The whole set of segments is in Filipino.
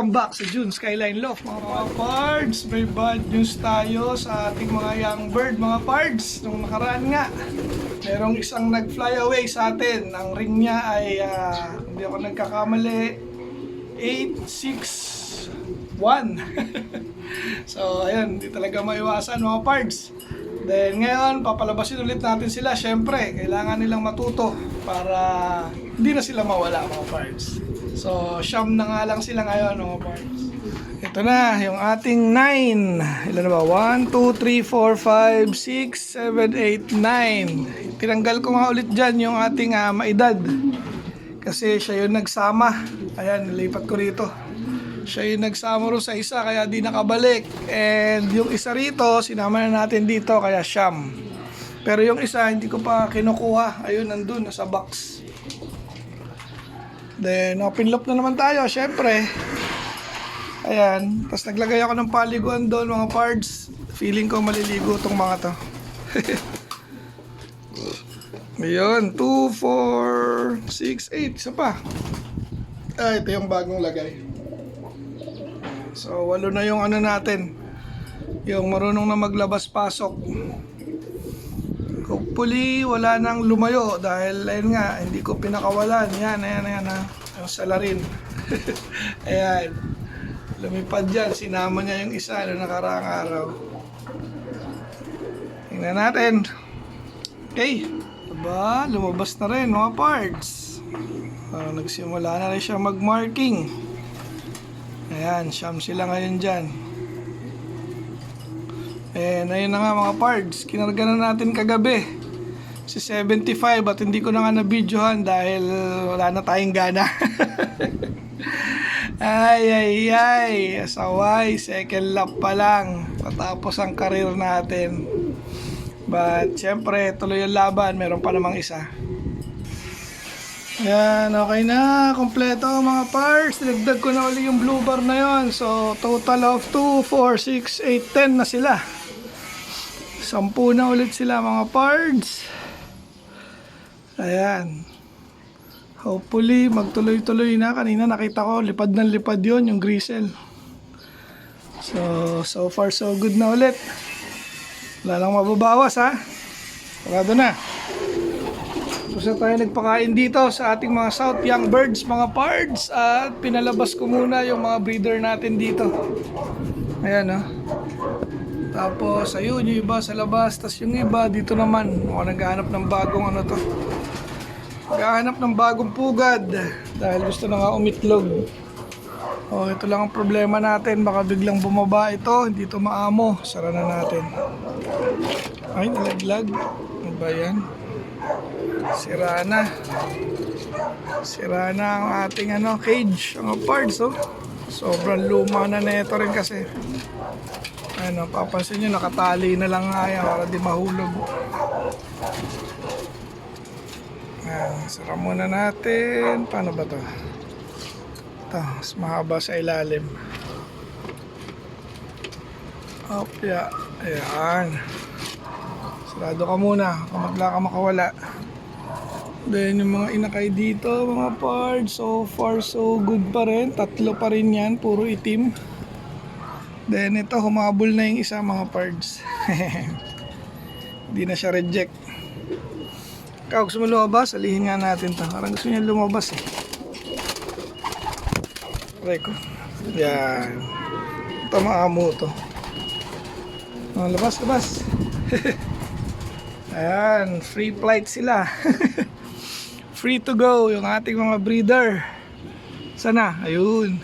Welcome back sa June Skyline Loft mga pards. May bad news tayo sa ating mga young bird mga pards. Nung nakaraan nga, merong isang nag-fly away sa atin. Ang ring niya ay, hindi ako nagkakamali, 861. So ayun, hindi talaga maiwasan mga pards. Then ngayon, papalabasin ulit natin sila. Siyempre, kailangan nilang matuto para hindi na sila mawala mga pards. So, siyam na nga lang sila ngayon mga pards. Ito na, yung ating 9. Ilan na ba? 1, 2, 3, 4, 5, 6, 7, 8, 9. Tinanggal ko nga ulit dyan yung ating maedad. Kasi siya yung nagsama. Ayan, nilipat ko rito. Siya yung nagsama rin sa isa kaya di nakabalik. And yung isa rito, sinama na natin dito kaya siyam. Pero yung isa hindi ko pa kinukuha. Ayun, nandun, nasa box. Then, open loop na naman tayo, syempre. Ayan, tapos naglagay ako ng paliguan doon mga pards. Feeling ko maliligo tong mga to. Ayun, 2, 4, 6, 8, isa pa. Ito yung bagong lagay. So, 8 na yung ano natin. Yung marunong na maglabas-pasok. Hopefully, wala nang lumayo dahil ayun nga, hindi ko pinakawalan. Yan ha. Yung salarin. Ayan. Lumipad dyan. Sinama niya yung isa na nakaraang araw. Tingnan natin. Okay. Diba? Lumabas na rin mga parts. Nagsimula na rin siya mag-marking. Ayan, siyam sila ngayon dyan. Ayun na nga mga pards, kinarga na natin kagabi si 75 at hindi ko na nga na-videohan dahil wala na tayong gana. ay, asaway, second lap pa lang patapos ang karir natin. But syempre, tuloy ang laban, meron pa namang isa. Yan, okay na, kompleto mga parts. Dinagdag ko na uli yung blue bar na yon. So total of 2, 4, 6, 8, 10 na sila. 10 na ulit sila mga parts. Ayan. Hopefully magtuloy-tuloy na. Kanina nakita ko lipad ng lipad yon yung gristle. So far so good na ulit. Wala lang mababawas ha. Pagado na. Tapos na tayo nagpakain dito sa ating mga South Young Birds mga parts. At pinalabas ko muna yung mga breeder natin dito. Ayan o. Tapos ayun yung iba sa labas. Tapos yung iba dito naman. Ako naghahanap ng bagong ano to. Naghahanap ng bagong pugad. Dahil gusto na nga umitlog. Ito lang ang problema natin. Baka biglang bumaba ito. Hindi ito maamo. Sara na natin. Ay nalaglag. Ano ba yan? Sira na. Sira na ang ating cage. Ang parts sobrang luma na neto rin kasi. Papansin nyo nakatali na lang nga yan para di mahulog. Sara muna natin. Paano ba to? Ito, mas mahaba sa ilalim. Opya. Ayan. Sarado ka muna. Kamagla ka makawala. Then yung mga inakay dito mga parts, so far so good pa rin. 3 pa rin yan, puro itim. Then ito humabol na yung isa mga parts. Hindi na siya reject. Ikaw gusto mo lumabas? Alihin nga natin to. Parang gusto niya lumabas eh. Reko. Yan. Ito maamo to. Labas. Ayan, free flight sila. Free to go yung ating mga breeder. Sana, ayun.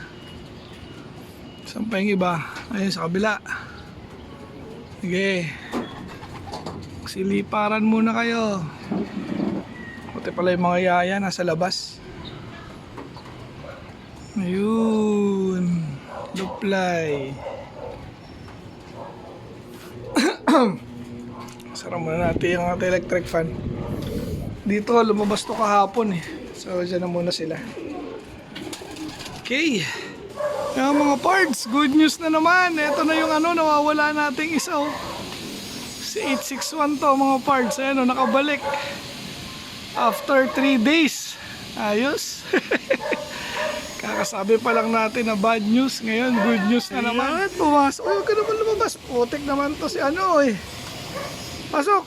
Saan pa yung iba? Ayun sa kabila. Sige. Siliparan muna kayo. Puti pala yung mga yaya nasa labas. Ayun. Duply. Sara muna natin yung ating electric fan. Dito lumabas to kahapon eh. So dyan na muna sila. Okay. Yung mga parts, good news na naman. Ito na yung nawawala nating isa Si 861 to mga parts. Ayan nakabalik. After 3 days. Ayos. Kakasabi pa lang natin na bad news. Ngayon, good news na naman. At pumasok. Huwag ka naman lumabas. Putik naman to si ano eh. Pasok.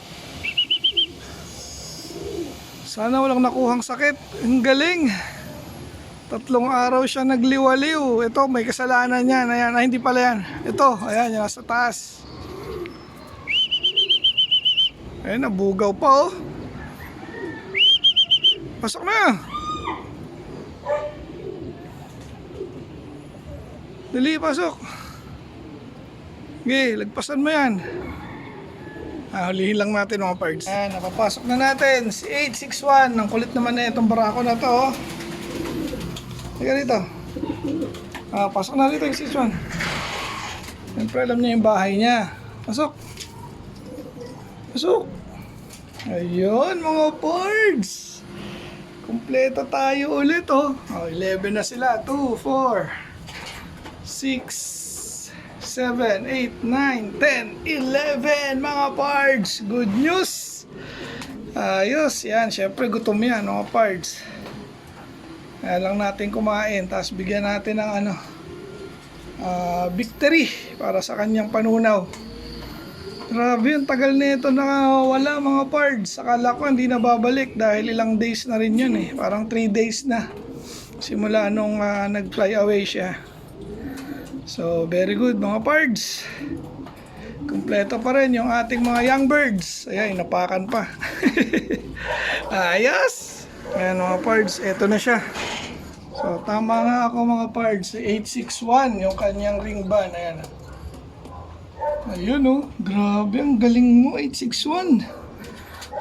Sana walang nakuhang sakit. Ang galing. 3 araw siya nagliwaliw. Ito, may kasalanan yan. Ayan, ay, hindi pala yan. Ito, ayan, yan nasa taas. Ayan, nabugaw pa oh. Pasok na. Dali, pasok. Okay, lagpasan mo yan. Hulihin lang natin mga parts. Ayan, napapasok na natin si 861. Ang kulit naman na itong barako na to oh. Teka dito. Pasok na dito yung 861. Siyempre alam niya yung bahay niya. Pasok. Pasok. Ayun mga parts. Kompleto tayo ulit oh. 11 na sila. 2, 4, 6, 7, 8, 9, 10, 11 mga parts. Good news. Ayos. Yan. Siyempre gutom yan mga parts. Kaya lang natin kumain. Tapos bigyan natin ng ano, victory para sa kanyang panunaw. Grabe, ang tagal na ito na wala mga parts. Akala ko hindi na babalik dahil ilang days na rin yun eh. Parang 3 days na. Simula nung nag-fly away siya. So, very good mga parts. Kompleto pa rin yung ating mga young birds. Ayan, inapakan pa. Ayos! Ayan mga parts, eto na siya. So, tama nga ako mga parts. 861 yung kanyang ring band. Ayan. Ayun oh, grabe, ang galing mo 861.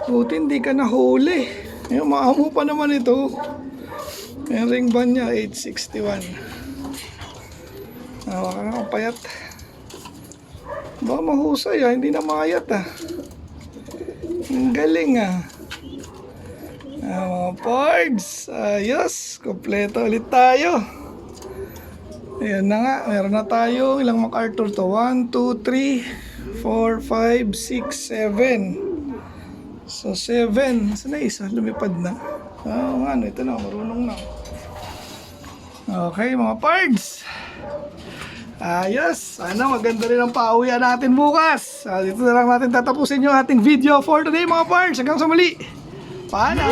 Buti hindi ka nahuli. Ayun, maamo pa naman ito. Yung ring band niya 861. Waka nga payat. Ba mahusay ah, hindi na mayat ah. Ang galing ah. Mga parts. Ayos, kompleto ulit tayo. Ayan na nga, meron na tayo. Ilang MacArthur to? 1, 2, 3, 4, 5, 6, 7. So 7. Saan na isa? Lumipad na. Ano, ito na, marunong na. Okay mga parts. Ayos, sana maganda rin ang pauwian natin bukas. Dito na lang natin tatapusin yung ating video for today mga parts. Hanggang sa muli. Paalam!